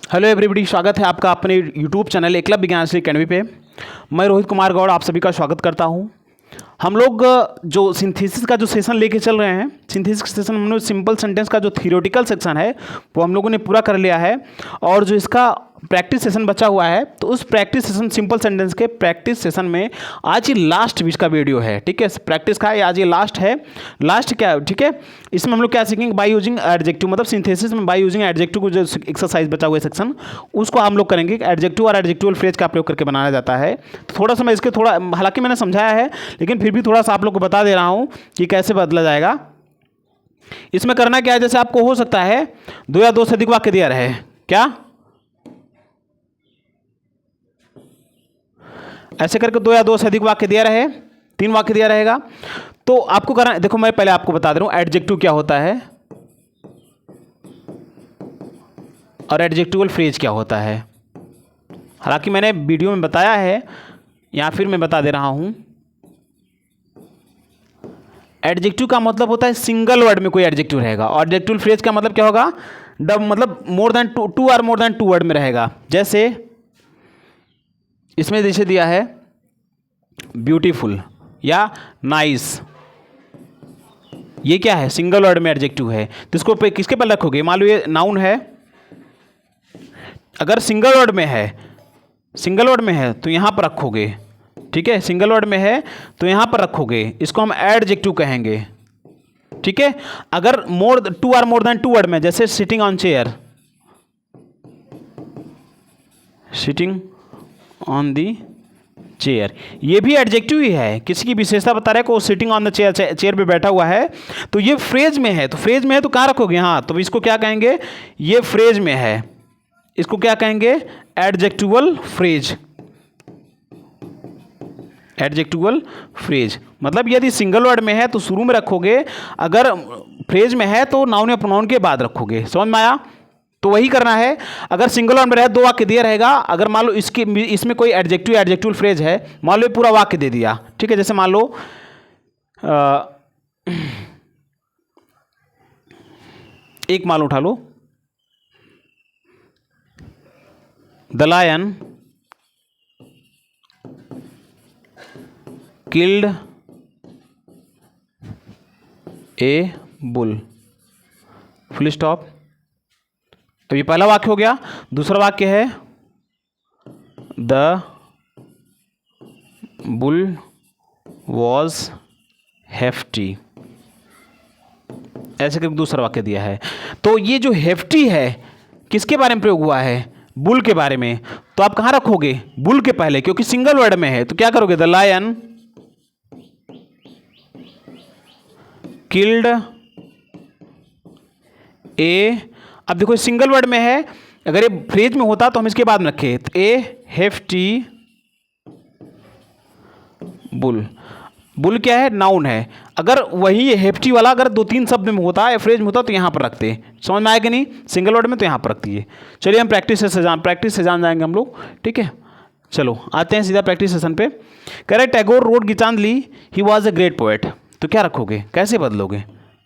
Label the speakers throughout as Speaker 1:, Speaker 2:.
Speaker 1: Hello everybody, स्वागत है आपका अपने यूट्यूब चैनल एकलव्य विज्ञान श्री अकेडमी पे। मैं रोहित कुमार गौड़ आप सभी का स्वागत करता हूं। हम लोग जो सिंथेसिस का जो सेशन लेके चल रहे हैं, सिंथेसिस सेशन में हम लोग सिंपल सेंटेंस का जो थियोरेटिकल सेक्शन है वो हम लोगों ने पूरा कर लिया है, और जो इसका प्रैक्टिस सेशन बचा हुआ है, तो उस प्रैक्टिस सेशन सिंपल सेंटेंस के प्रैक्टिस सेशन में आज ही लास्ट इसका वीडियो है। ठीक है, प्रैक्टिस का आज ये लास्ट है। लास्ट क्या है, ठीक है, इसमें हम लोग क्या सीखेंगे, बाय यूजिंग एडजेक्टिव, मतलब सिंथेसिस में बाय यूजिंग एडजेक्टिव को जो एक्सरसाइज बचा हुआ है सेक्शन, उसको हम लोग करेंगे। एडजेक्टिव और एडजेक्टिवल फ्रेज का प्रयोग करके बनाया जाता है। तो थोड़ा सा मैं इसके थोड़ा, हालांकि मैंने समझाया है लेकिन फिर भी थोड़ा सा आप लोग को बता दे रहा हूँ कि कैसे बदला जाएगा। इसमें करना क्या है, जैसे आपको हो सकता है दो या दो से अधिक वाक्य दिया रहे, क्या ऐसे करके दो या दो से अधिक वाक्य दिया रहे, 3 वाक्य दिया रहेगा, तो आपको करना, देखो मैं पहले आपको बता दे रहा हूं एडजेक्टिव क्या होता है और एडजेक्टिवल फ्रेज क्या होता है। हालांकि मैंने वीडियो में बताया है, या फिर मैं बता दे रहा हूं। एडजेक्टिव का मतलब होता है सिंगल वर्ड में कोई एडजेक्टिव रहेगा, और एडजेक्टिवल फ्रेज का मतलब क्या होगा, मतलब मोर देन टू और मोर देन टू वर्ड में रहेगा। जैसे इसमें जैसे दिया है ब्यूटीफुल या नाइस, ये क्या है, सिंगल वर्ड में एडजेक्टिव है, तो इसको पे किसके पर रखोगे, मान लो ये नाउन है, अगर सिंगल वर्ड में है, सिंगल वर्ड में है तो यहां पर रखोगे। ठीक है, सिंगल वर्ड में है तो यहां पर रखोगे, इसको हम एडजेक्टिव कहेंगे। ठीक है, अगर टू और मोर देन टू वर्ड में, जैसे sitting on chair, sitting on the chair, ये भी एडजेक्टिव ही है, किसी की विशेषता बता रहा है को sitting on the chair, chair पे बैठा हुआ है, तो ये फ्रेज में है, तो फ्रेज में है तो कहाँ रखोगे, हाँ, तो इसको क्या कहेंगे, ये फ्रेज में है, इसको क्या कहेंगे, एडजेक्टिवल फ्रेज। एडजेक्टिवल फ्रेज मतलब यदि सिंगल वर्ड में है तो शुरू में रखोगे, अगर फ्रेज में है तो नाउन या प्रोनाउन के बाद रखोगे। समझ में आया? तो वही करना है। अगर सिंगल वर्ड में रहे, 2 वाक्य दिया रहेगा, अगर मान लो इसमें कोई एडजेक्टिवल फ्रेज है, मान लो पूरा वाक्य दे दिया। ठीक है, जैसे मान लो एक मान लो उठा लो, the lion killed a bull, full stop. तो ये पहला वाक्य हो गया। दूसरा वाक्य है द बुल वॉज हेफ्टी, ऐसे करके दूसरा वाक्य दिया है। तो ये जो हेफ्टी है किसके बारे में प्रयोग हुआ है, बुल के बारे में, तो आप कहां रखोगे, बुल के पहले, क्योंकि सिंगल वर्ड में है, तो क्या करोगे, द लायन किल्ड ए। अब देखो सिंगल वर्ड में है, अगर ये फ्रेज में होता तो हम इसके बाद में रखे, तो ए हेफ्टी बुल। बुल क्या है, नाउन है, अगर वही हेफ्टी वाला अगर 2-3 शब्द में होता है, फ्रेज में होता तो यहां पर रखते। समझ में आया कि नहीं, सिंगल वर्ड में तो यहां पर रखती है। चलिए हम प्रैक्टिस से जान जाएंगे हम लोग। ठीक है, चलो आते हैं सीधा प्रैक्टिस सेशन पे। कह रहे Tagore wrote Gitanjali, he was a great poet, तो क्या रखोगे, कैसे बदलोगे,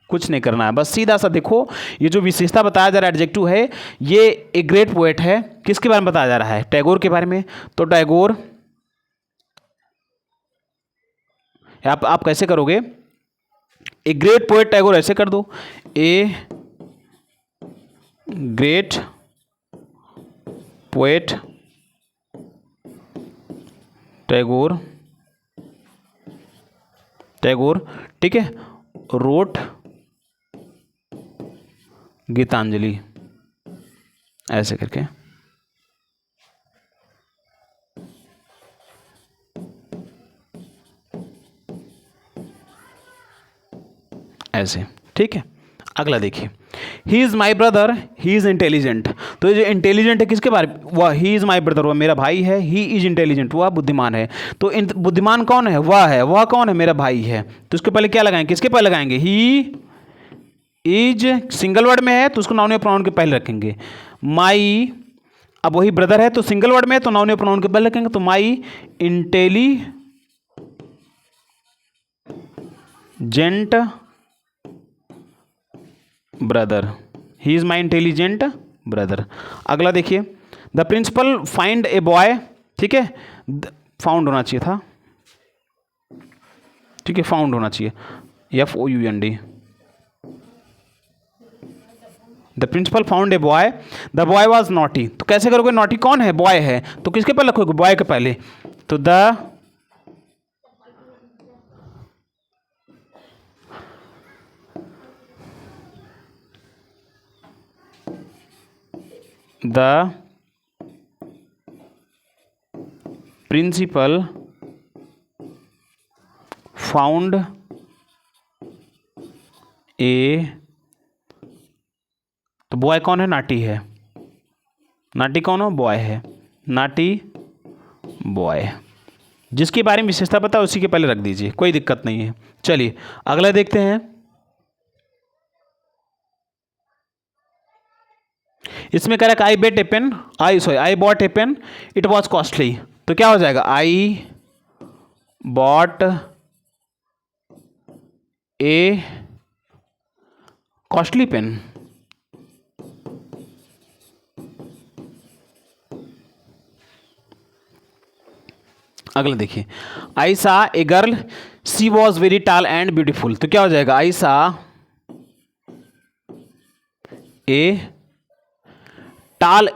Speaker 1: कुछ नहीं करना है, बस सीधा सा देखो, ये जो विशेषता बताया जा रहा है एडजेक्टिव है, ये एक ग्रेट पोएट है, किसके बारे में बताया जा रहा है, टैगोर के बारे में। तो टैगोर, आप कैसे करोगे, ए ग्रेट पोएट टैगोर ऐसे कर दो, ए ग्रेट पोएट टैगोर, ठीक है, रोट गीतांजलि, ऐसे करके। ऐसे, ठीक है। अगला देखिए, he is my brother, he is intelligent, तो ये जो इंटेलिजेंट है किसके बारे में, वह ही इज़ माई ब्रदर, वह मेरा भाई है, ही इज इंटेलिजेंट, वह बुद्धिमान है। तो बुद्धिमान कौन है, वह कौन है, मेरा भाई है, तो इसके पहले क्या लगाएंगे, किसके पहले लगाएंगे, ही इज, सिंगल वर्ड में है तो उसको नाउन या प्रोनाउन के पहले रखेंगे। माई, अब वही ब्रदर है तो सिंगल वर्ड में है तो नाउन या प्रोनाउन के पहले रखेंगे, तो my intelligent brother, he is my intelligent brother. अगला देखिए, the principal find a boy, ठीक है, फाउंड होना चाहिए था, ठीक है, फाउंड होना चाहिए, FOUND। The principal found a boy, the boy was naughty. तो कैसे करोगे, नॉटी कौन है, बॉय है, तो किसके पहले रखोगे, बॉय के पहले। तो द प्रिंसिपल फाउंड ए, तो बॉय कौन है, नाटी है, नाटी कौन हो, बॉय है, नाटी बॉय। जिसके बारे में विशेषता पता है उसी के पहले रख दीजिए, कोई दिक्कत नहीं है। चलिए अगला देखते हैं। इसमें कह रहा है I bet a pen, I bought a pen, it was costly. तो क्या हो जाएगा, I bought a costly pen. अगला देखिए, I saw a girl, she was very tall and beautiful. तो क्या हो जाएगा, आई सा ए टॉल,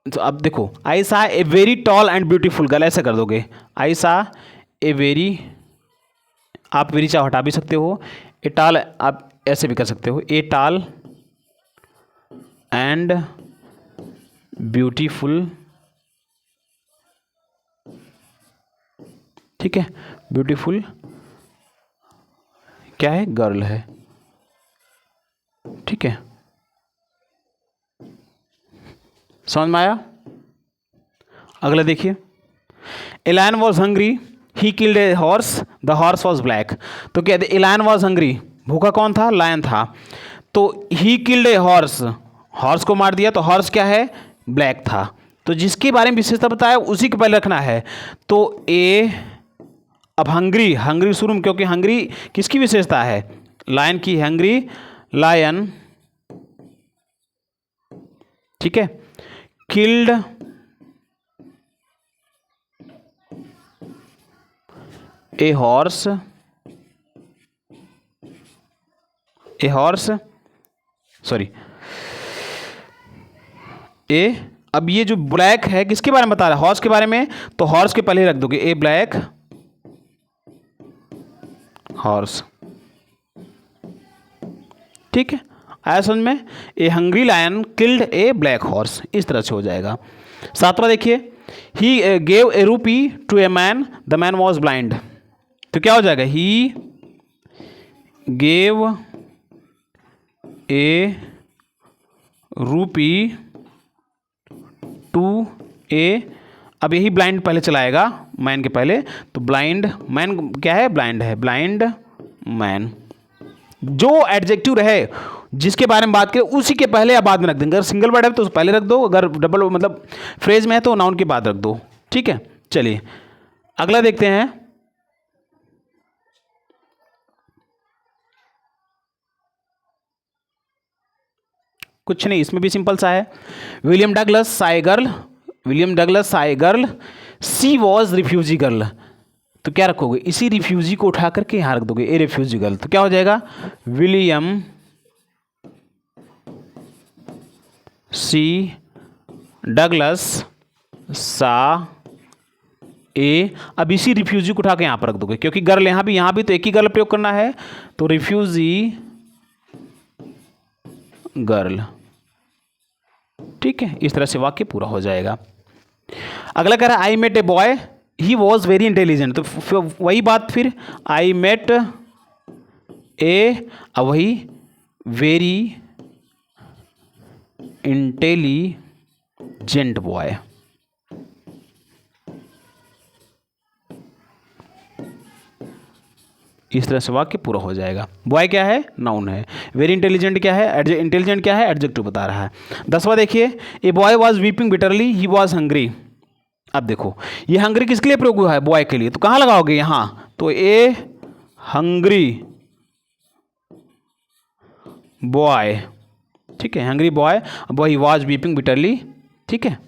Speaker 1: तो अब देखो, आई saw a very tall and beautiful girl, ऐसे कर दोगे, आई सा ए वेरी, आप वेरी चाहे हटा भी सकते हो, ए टॉल आप ऐसे भी कर सकते हो, ए टॉल एंड ब्यूटीफुल, ठीक है, ब्यूटीफुल क्या है, गर्ल है, ठीक है, समझ में आया। अगला देखिए, a lion was hungry, he killed a horse, the horse was black. तो क्या, ए लायन वॉज हंग्री, भूखा कौन था, लायन था, तो ही किल्ड ए हॉर्स, हॉर्स को मार दिया, तो हॉर्स क्या है, ब्लैक था। तो जिसके बारे में विशेषता बताया उसी के पहले रखना है। तो ए, अब हंग्री, हंग्री शुरू में, क्योंकि हंग्री किसकी विशेषता है, लायन की, हंग्री लायन, ठीक है, killed a horse, a horse, sorry a, अब ये जो ब्लैक है किसके बारे में बता रहा है, हॉर्स के बारे में, तो हॉर्स के पहले रख दोगे, ए ब्लैक हॉर्स, ठीक है, आया समझ में। A hungry lion killed a black horse, इस तरह से हो जाएगा। सातवां देखिए, ही gave a rupee to a man, the man was blind. तो क्या हो जाएगा, ही गेव ए रूपी टू ए, अब यही ब्लाइंड पहले चलाएगा मैन के पहले, तो ब्लाइंड मैन क्या है, ब्लाइंड है, ब्लाइंड मैन। जो एडजेक्टिव रहे जिसके बारे में बात करें उसी के पहले या बाद में रख देंगे। अगर सिंगल वर्ड है तो पहले रख दो, अगर डबल मतलब फ्रेज में है तो नाउन के बाद रख दो, ठीक है। चलिए अगला देखते हैं। कुछ नहीं, इसमें भी सिंपल सा है। William Douglas saw girl, William Douglas saw girl, she was refugee girl. तो क्या रखोगे, इसी रिफ्यूजी को उठा करके यहां रख दोगे, ए रिफ्यूजी गर्ल। तो क्या हो जाएगा, विलियम सी डगलस सा ए, अब इसी रिफ्यूजी को उठा के यहां पर रख दोगे, क्योंकि गर्ल यहां भी तो एक ही गर्ल प्रयोग करना है, तो रिफ्यूजी गर्ल, ठीक है। इस तरह से वाक्य पूरा हो जाएगा। अगला कह रहा है I met a boy, he was very intelligent. तो वही बात फिर, आई मेट ए, अब वही वेरी इंटेलिजेंट बॉय, इस तरह से वाक्य पूरा हो जाएगा। बॉय क्या है, नाउन है, वेरी इंटेलिजेंट क्या है, इंटेलिजेंट क्या है, एडजेक्टिव बता रहा है। 10वां देखिए, a boy was weeping bitterly, he was hungry. अब देखो ये हंग्री किसके लिए प्रयोग हुआ है, बॉय के लिए, तो कहाँ लगाओगे, यहाँ, तो ए हंग्री बॉय, ठीक है, hungry boy he was weeping bitterly. ठीक है,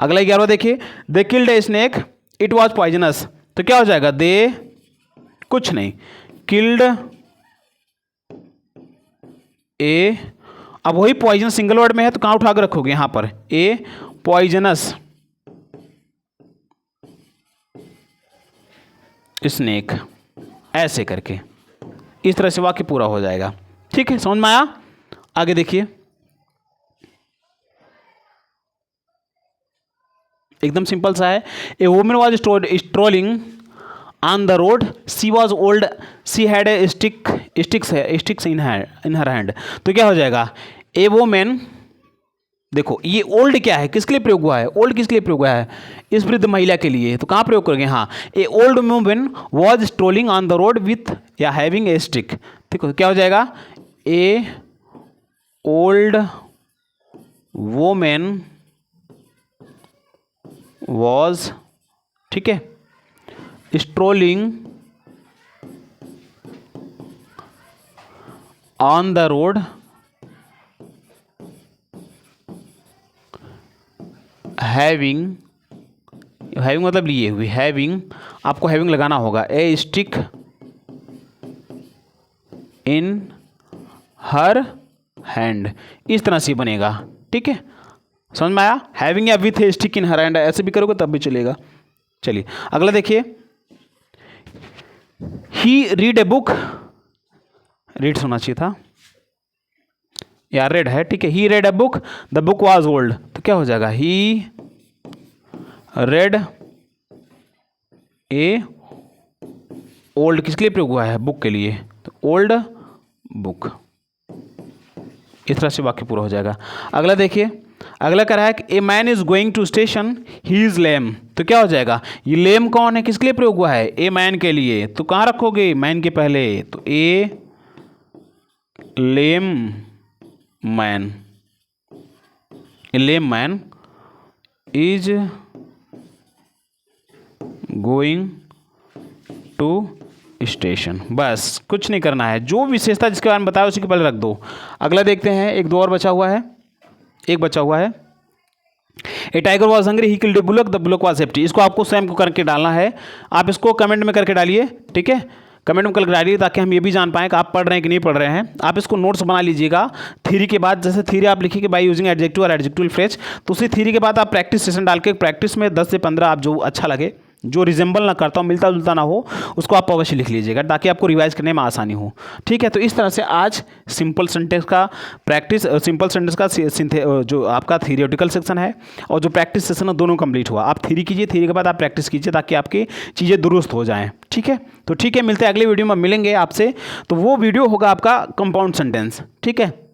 Speaker 1: अगला 11वां देखिए, they killed a snake it was poisonous. तो क्या हो जाएगा, दे कुछ नहीं, किल्ड ए, अब वही पॉइजन सिंगल वर्ड में है तो कहाँ उठा कर रखोगे, यहाँ पर, ए पॉइजनस स्नेक, ऐसे करके इस तरह से वाक्य पूरा हो जाएगा। ठीक है, समझ में आया? आगे देखिए, एकदम सिंपल सा है। A woman was strolling on the road, she was old, she had a sticks in her hand. तो क्या हो जाएगा, ए वुमन, देखो ये ओल्ड क्या है, किसके लिए प्रयोग हुआ है, ओल्ड किसके लिए प्रयोग हुआ है, इस वृद्ध महिला के लिए। तो कहाँ प्रयोग करेंगे, हाँ, a old woman was strolling on the road with या हैविंग ए स्टिक। ठीक है, क्या हो जाएगा, ए ओल्ड वुमन वॉज, ठीक है, strolling on the road having मतलब लिए हुए, हैविंग आपको हैविंग लगाना होगा, ए स्टिक इन हर हैंड, इस तरह से बनेगा। ठीक है, समझ में आया? हैविंग या with a stick in her hand, ऐसे भी करोगे तब भी चलेगा। चलिए अगला देखिए, he read a book, read होना चाहिए था या रेड है। ठीक है, he read a book, the book was old. तो क्या हो जाएगा, ही रेड ए ओल्ड, किसके लिए प्रयोग हुआ है, बुक के लिए, तो ओल्ड बुक। इस तरह से वाक्य पूरा हो जाएगा। अगला देखिए, अगला कह रहा है कि a man is going to station, he is lame. तो क्या हो जाएगा, ये लेम कौन है, किसके लिए प्रयोग हुआ है, ए मैन के लिए। तो कहाँ रखोगे, मैन के पहले, तो a lame man, a lame man is going to station. बस कुछ नहीं करना है, जो विशेषता जिसके बारे में बताया उसी के पहले रख दो। अगला देखते हैं, एक दो और बचा हुआ है, एक बचा हुआ है। A tiger was hungry, he killed a bullock, the bullock was empty. इसको आपको स्वयं को करके डालना है, आप इसको कमेंट में करके डालिए। ठीक है, कमेंट में करके डालिए ताकि हम ये भी जान पाएँ कि आप पढ़ रहे हैं कि नहीं पढ़ रहे हैं। आप इसको नोट्स बना लीजिएगा थ्योरी के बाद, जैसे थ्योरी आप लिखिए बाय यूजिंग एडजेक्टिव और एडजेक्टिव फ्रेज, तो उसी थ्योरी के बाद आप प्रैक्टिस सेशन डाल के, प्रैक्टिस में 10 से 15 आप जो अच्छा लगे, जो रिजेंबल ना करता हो, मिलता जुलता ना हो, उसको आप अवश्य लिख लीजिएगा ताकि आपको रिवाइज करने में आसानी हो। ठीक है, तो इस तरह से आज सिंपल सेंटेंस का प्रैक्टिस, सिंपल सेंटेंस का जो आपका थियोरेटिकल सेक्शन है और जो प्रैक्टिस सेशन है, दोनों कंप्लीट हुआ। आप थ्योरी कीजिए, थ्योरी के बाद आप प्रैक्टिस कीजिए ताकि आपकी चीज़ें दुरुस्त हो जाएँ। ठीक है, तो ठीक है, मिलते हैं अगले वीडियो में, मिलेंगे आपसे। तो वो वीडियो होगा आपका कंपाउंड सेंटेंस। ठीक है।